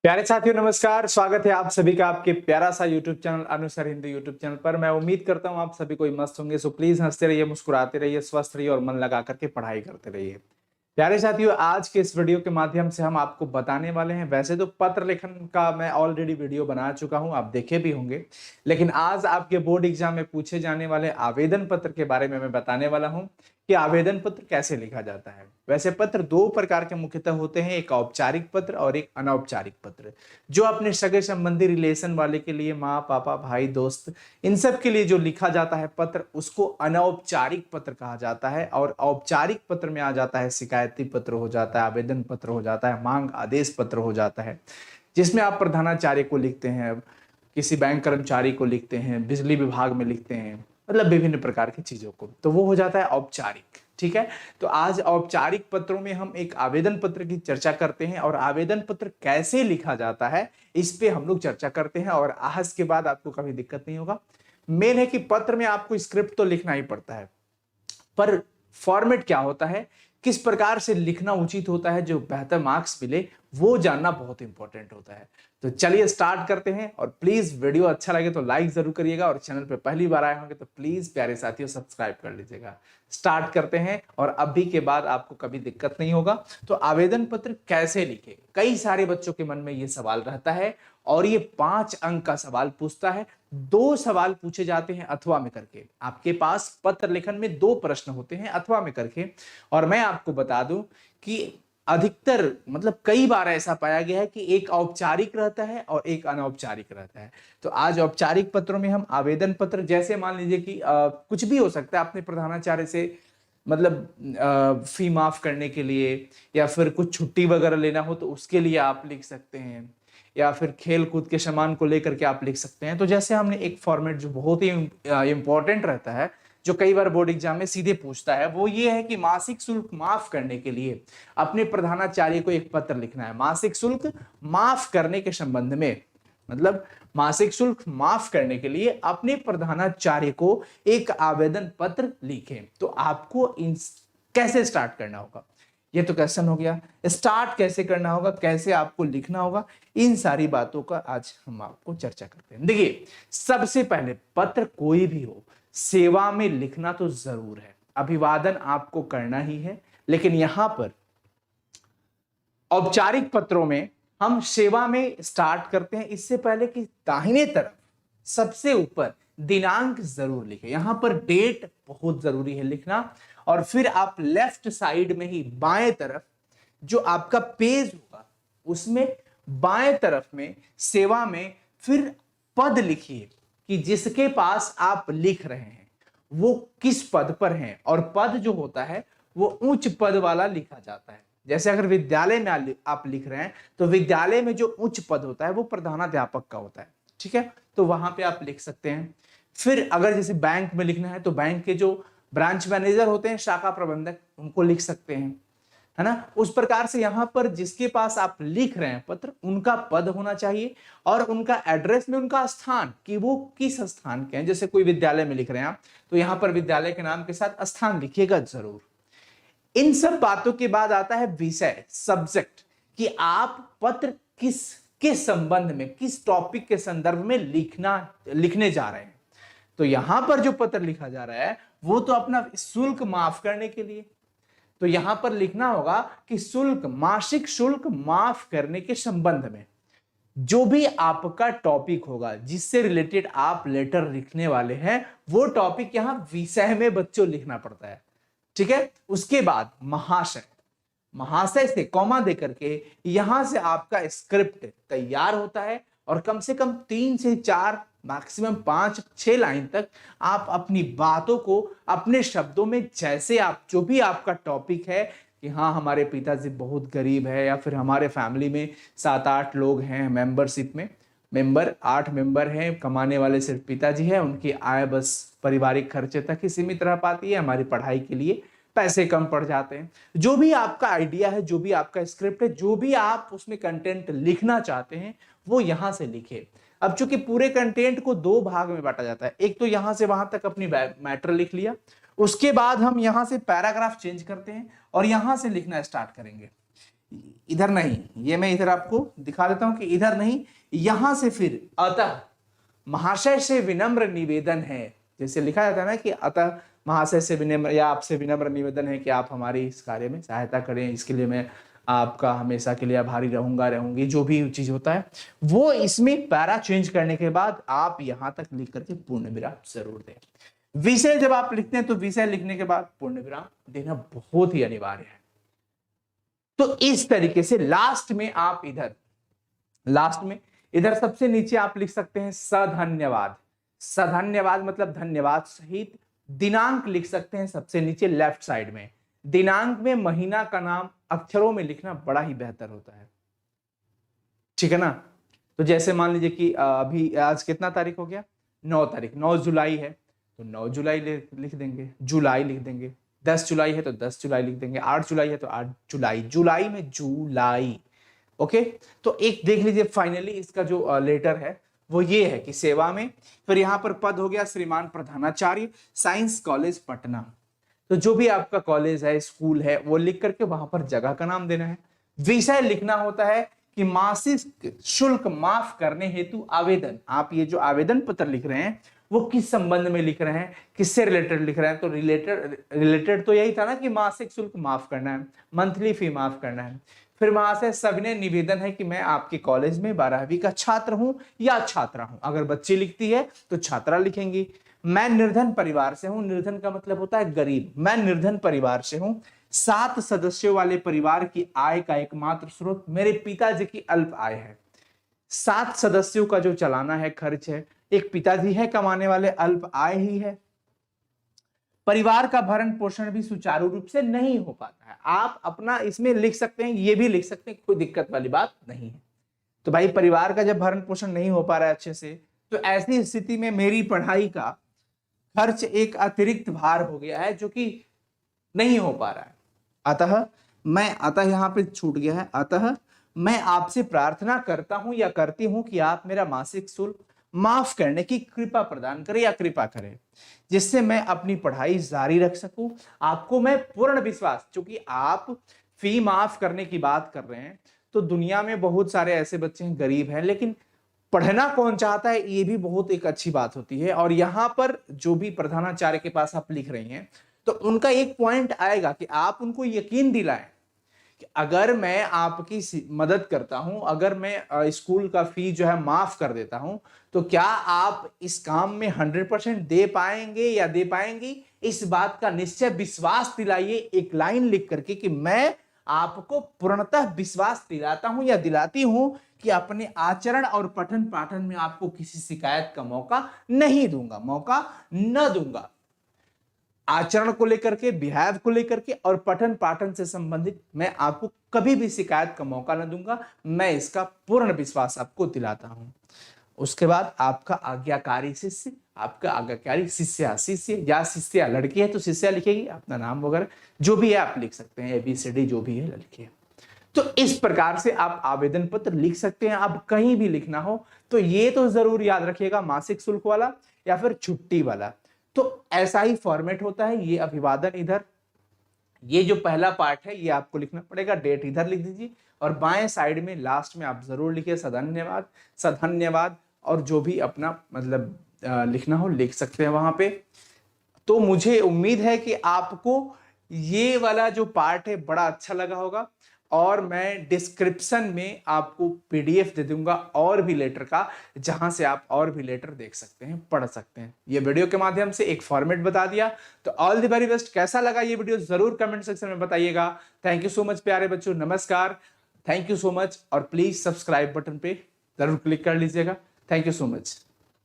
प्यारे साथियों नमस्कार। स्वागत है आप सभी का आपके प्यारा सा यूट्यूब चैनल अनुसार हिंदी यूट्यूब चैनल पर। मैं उम्मीद करता हूं आप सभी कोई मस्त होंगे। सो प्लीज हंसते रहिए, मुस्कुराते रहिए, स्वस्थ रहिए और मन लगा करके पढ़ाई करते रहिए। प्यारे साथियों, आज के इस वीडियो के माध्यम से हम आपको बताने वाले हैं, वैसे तो पत्र लेखन का मैं ऑलरेडी वीडियो बना चुका हूं, आप देखे भी होंगे, लेकिन आज आपके बोर्ड एग्जाम में पूछे जाने वाले आवेदन पत्र के बारे में मैं बताने वाला हूं कि आवेदन पत्र कैसे लिखा जाता है। वैसे पत्र दो प्रकार के मुख्यतः होते हैं, एक औपचारिक पत्र और एक अनौपचारिक पत्र। जो अपने सगे संबंधी रिलेशन वाले के लिए, माँ पापा भाई दोस्त, इन सब के लिए जो लिखा जाता है पत्र, उसको अनौपचारिक पत्र कहा जाता है। और औपचारिक पत्र में आ जाता है शिकायती पत्र हो जाता है, आवेदन पत्र हो जाता है, मांग आदेश पत्र हो जाता है, जिसमें आप प्रधानाचार्य को लिखते हैं, किसी बैंक कर्मचारी को लिखते हैं, बिजली विभाग में लिखते हैं, मतलब विभिन्न प्रकार की चीजों को, तो वो हो जाता है औपचारिक। ठीक है, तो आज औपचारिक पत्रों में हम एक आवेदन पत्र की चर्चा करते हैं और आवेदन पत्र कैसे लिखा जाता है इस पे हम लोग चर्चा करते हैं। और आज के बाद आपको कभी दिक्कत नहीं होगा। मेन है कि पत्र में आपको स्क्रिप्ट तो लिखना ही पड़ता है, पर फॉर्मेट क्या होता है, किस प्रकार से लिखना उचित होता है, जो बेहतर मार्क्स मिले, वो जानना बहुत इंपॉर्टेंट होता है। तो चलिए स्टार्ट करते हैं। और प्लीज वीडियो अच्छा लगे तो लाइक जरूर करिएगा, और चैनल पे पहली बार आए होंगे तो प्लीज प्यारे साथियों सब्सक्राइब कर लीजिएगा। स्टार्ट करते हैं, और अभी के बाद आपको कभी दिक्कत नहीं होगा। तो आवेदन पत्र कैसे लिखे, कई सारे बच्चों के मन में ये सवाल रहता है, और ये 5 अंक का सवाल पूछता है। 2 सवाल पूछे जाते हैं अथवा में करके। आपके पास पत्र लेखन में 2 प्रश्न होते हैं अथवा में करके। और मैं आपको बता दूं कि अधिकतर, मतलब कई बार ऐसा पाया गया है कि एक औपचारिक रहता है और एक अनौपचारिक रहता है। तो आज औपचारिक पत्रों में हम आवेदन पत्र, जैसे मान लीजिए कि कुछ भी हो सकता है, अपने प्रधानाचार्य से मतलब फी माफ करने के लिए, या फिर कुछ छुट्टी वगैरह लेना हो तो उसके लिए आप लिख सकते हैं, या फिर खेल कूद के सामान को लेकर के आप लिख सकते हैं। तो जैसे हमने एक फॉर्मेट जो बहुत ही इंपॉर्टेंट रहता है, जो कई बार बोर्ड एग्जाम में सीधे पूछता है, वो ये है कि मासिक शुल्क माफ करने के लिए अपने प्रधानाचार्य को एक पत्र लिखना है। मासिक शुल्क माफ करने के संबंध में, मतलब मासिक शुल्क माफ करने के लिए अपने प्रधानाचार्य को एक आवेदन पत्र लिखें। तो आपको इन कैसे स्टार्ट करना होगा, ये तो क्वेश्चन हो गया। स्टार्ट कैसे करना होगा, कैसे आपको लिखना होगा, इन सारी बातों का आज हम आपको चर्चा करते हैं। देखिए, सबसे पहले पत्र कोई भी हो, सेवा में लिखना तो जरूर है, अभिवादन आपको करना ही है। लेकिन यहां पर औपचारिक पत्रों में हम सेवा में स्टार्ट करते हैं, इससे पहले कि दाहिने तरफ सबसे ऊपर दिनांक जरूर लिखें। यहां पर डेट बहुत जरूरी है लिखना। और फिर आप लेफ्ट साइड में ही बाएं तरफ जो आपका पेज होगा, उसमें बाएं तरफ में सेवा में फिर पद लिखिए कि जिसके पास आप लिख रहे हैं वो किस पद पर हैं। और पद जो होता है वो उच्च पद वाला लिखा जाता है। जैसे अगर विद्यालय में आप लिख रहे हैं तो विद्यालय में जो उच्च पद होता है वो प्रधानाध्यापक का होता है। ठीक है, तो वहां पे आप लिख सकते हैं। फिर अगर जैसे बैंक में लिखना है तो बैंक के जो ब्रांच मैनेजर होते हैं, शाखा प्रबंधक, उनको लिख सकते हैं, है ना। उस प्रकार से यहां पर जिसके पास आप लिख रहे हैं पत्र, उनका पद होना चाहिए, और उनका एड्रेस में उनका स्थान, कि वो किस स्थान के हैं। जैसे कोई विद्यालय में लिख रहे हैं आप, तो यहां पर विद्यालय के नाम के साथ स्थान लिखिएगा जरूर। इन सब बातों के बाद आता है विषय, सब्जेक्ट, कि आप पत्र किस संबंध में, किस टॉपिक के संदर्भ में लिखने जा रहे हैं। तो यहां पर जो पत्र लिखा जा रहा है वो तो अपना शुल्क माफ करने के लिए, तो यहां पर लिखना होगा कि शुल्क, मासिक शुल्क माफ करने के संबंध में जो भी आपका टॉपिक होगा, जिससे रिलेटेड आप लेटर लिखने वाले हैं, वो टॉपिक यहां विषय में बच्चों लिखना पड़ता है। ठीक है, उसके बाद महाशय, महाशय से कॉमा देकर के यहां से आपका स्क्रिप्ट तैयार होता है। और कम से कम 3 से 4, मैक्सिमम 5-6 लाइन तक आप अपनी बातों को अपने शब्दों में, जैसे आप जो भी आपका टॉपिक है, कि हाँ हमारे पिताजी बहुत गरीब है, या फिर हमारे फैमिली में 7-8 लोग हैं, मेंबरशिप में मेंबर 8 मेंबर हैं, कमाने वाले सिर्फ पिताजी हैं, उनकी आय बस पारिवारिक खर्चे तक ही सीमित रह पाती है, हमारी पढ़ाई के लिए पैसे कम पड़ जाते हैं। जो भी आपका आइडिया है, जो भी आपका स्क्रिप्ट है, जो भी आप उसमें कंटेंट लिखना चाहते हैं, वो यहां से लिखे। अब चूंकि पूरे कंटेंट को 2 भाग में बांटा जाता है, एक तो यहां से वहां तक अपनी मैटर लिख लिया, उसके बाद हम यहां से पैराग्राफ चेंज करते हैं और यहां से लिखना स्टार्ट करेंगे। इधर नहीं, ये मैं इधर आपको दिखा देता हूं कि इधर नहीं, यहां से फिर अतः महाशय से विनम्र निवेदन है, जैसे लिखा जाता है ना कि अतः महाशय से विनम्र या आपसे विनम्र निवेदन है कि आप हमारी इस कार्य में सहायता करें, इसके लिए मैं आपका हमेशा के लिए आभारी रहूंगा, रहूंगी, जो भी चीज होता है वो इसमें पैरा चेंज करने के बाद आप यहां तक लिख करके पूर्ण विराम जरूर दें। विषय जब आप लिखते हैं तो विषय लिखने के बाद पूर्ण विराम देना बहुत ही अनिवार्य है। तो इस तरीके से लास्ट में आप इधर सबसे नीचे आप लिख सकते हैं सधन्यवाद। सधन्यवाद मतलब धन्यवाद सहित दिनांक लिख सकते हैं सबसे नीचे लेफ्ट साइड में। दिनांक में महीना का नाम अक्षरों में लिखना बड़ा ही बेहतर होता है, ठीक है ना। तो जैसे मान लीजिए कि अभी आज कितना तारीख हो गया, 9 तारीख, 9 जुलाई है तो 9 जुलाई लिख देंगे, जुलाई लिख देंगे। 10 जुलाई है तो 10 जुलाई लिख देंगे, 8 जुलाई है तो 8 जुलाई, जुलाई में जुलाई। ओके, तो एक देख लीजिए फाइनली इसका जो लेटर है वो ये है कि सेवा में, फिर यहां पर पद हो गया श्रीमान प्रधानाचार्य, साइंस कॉलेज पटना। तो जो भी आपका कॉलेज है, स्कूल है, वो लिख करके वहां पर जगह का नाम देना है। विषय लिखना होता है कि मासिक शुल्क माफ करने हेतु आवेदन। आप ये जो आवेदन पत्र लिख रहे हैं वो किस संबंध में लिख रहे हैं, किससे रिलेटेड लिख रहे हैं, तो रिलेटेड तो यही था ना कि मासिक शुल्क माफ करना है, मंथली फी माफ करना है। फिर वहां से सविनय निवेदन है कि मैं आपके कॉलेज में 12वीं का छात्र हूं या छात्रा हूं। अगर बच्ची लिखती है तो छात्रा लिखेंगी। मैं निर्धन परिवार से हूं, निर्धन का मतलब होता है गरीब, मैं निर्धन परिवार से हूं। 7 सदस्यों वाले परिवार की आय का एकमात्र स्रोत मेरे पिताजी की अल्प आय है। 7 सदस्यों का जो चलाना है, खर्च है, एक पिताजी है कमाने वाले, अल्प आय ही है। परिवार का भरण पोषण भी सुचारू रूप से नहीं हो पाता है। आप अपना इसमें लिख सकते हैं, ये भी लिख सकते हैं, कोई दिक्कत वाली बात नहीं है। तो भाई परिवार का जब भरण पोषण नहीं हो पा रहा है अच्छे से, तो ऐसी स्थिति में मेरी पढ़ाई का खर्च एक अतिरिक्त भार हो गया है जो कि नहीं हो पा रहा है। अतः यहां पे छूट गया है, अतः मैं आपसे प्रार्थना करता हूं या करती हूं कि आप मेरा मासिक शुल्क माफ करने की कृपा प्रदान करें या कृपा करें, जिससे मैं अपनी पढ़ाई जारी रख सकूं। आपको मैं पूर्ण विश्वास, क्योंकि आप फी माफ करने की बात कर रहे हैं, तो दुनिया में बहुत सारे ऐसे बच्चे हैं गरीब हैं, लेकिन पढ़ना कौन चाहता है, ये भी बहुत एक अच्छी बात होती है। और यहां पर जो भी प्रधानाचार्य के पास आप लिख रही हैं, तो उनका एक पॉइंट आएगा कि आप उनको यकीन दिलाएं कि अगर मैं आपकी मदद करता हूं, अगर मैं स्कूल का फी जो है माफ कर देता हूं, तो क्या आप इस काम में 100% दे पाएंगे या दे पाएंगी, इस बात का निश्चय विश्वास दिलाइए एक लाइन लिख करके कि मैं आपको पूर्णतः विश्वास दिलाता हूं या दिलाती हूं कि अपने आचरण और पठन पाठन में आपको किसी शिकायत का मौका नहीं दूंगा, मौका न दूंगा। आचरण को लेकर के, बिहेव को लेकर के और पठन पाठन से संबंधित मैं आपको कभी भी शिकायत का मौका न दूंगा, मैं इसका पूर्ण विश्वास आपको दिलाता हूं। उसके बाद आपका आज्ञाकारी शिष्य, आपका आज्ञाकारी शिष्य या शिष्या, लड़की है तो शिष्या लिखेगी, अपना नाम वगैरह जो भी है आप लिख सकते हैं, ABCD जो भी है लिखिए। तो इस प्रकार से आप आवेदन पत्र लिख सकते हैं। अब कहीं भी लिखना हो तो ये तो जरूर याद रखिएगा, मासिक शुल्क वाला या फिर छुट्टी वाला, तो ऐसा ही फॉर्मेट होता है। ये अभिवादन इधर, ये जो पहला पार्ट है ये आपको लिखना पड़ेगा, डेट इधर लिख दीजिए और बाएं साइड में लास्ट में आप जरूर लिखिए सधन्यवाद, सधन्यवाद, और जो भी अपना मतलब लिखना हो लिख सकते हैं वहां पे। तो मुझे उम्मीद है कि आपको ये वाला जो पार्ट है बड़ा अच्छा लगा होगा, और मैं डिस्क्रिप्शन में आपको PDF दे दूंगा और भी लेटर का, जहां से आप और भी लेटर देख सकते हैं, पढ़ सकते हैं। ये वीडियो के माध्यम से एक फॉर्मेट बता दिया। तो ऑल द वेरी बेस्ट। कैसा लगा ये वीडियो जरूर कमेंट सेक्शन में बताइएगा। थैंक यू सो मच प्यारे बच्चों, नमस्कार, थैंक यू सो मच। और प्लीज सब्सक्राइब बटन पे जरूर क्लिक कर लीजिएगा। Thank you so much.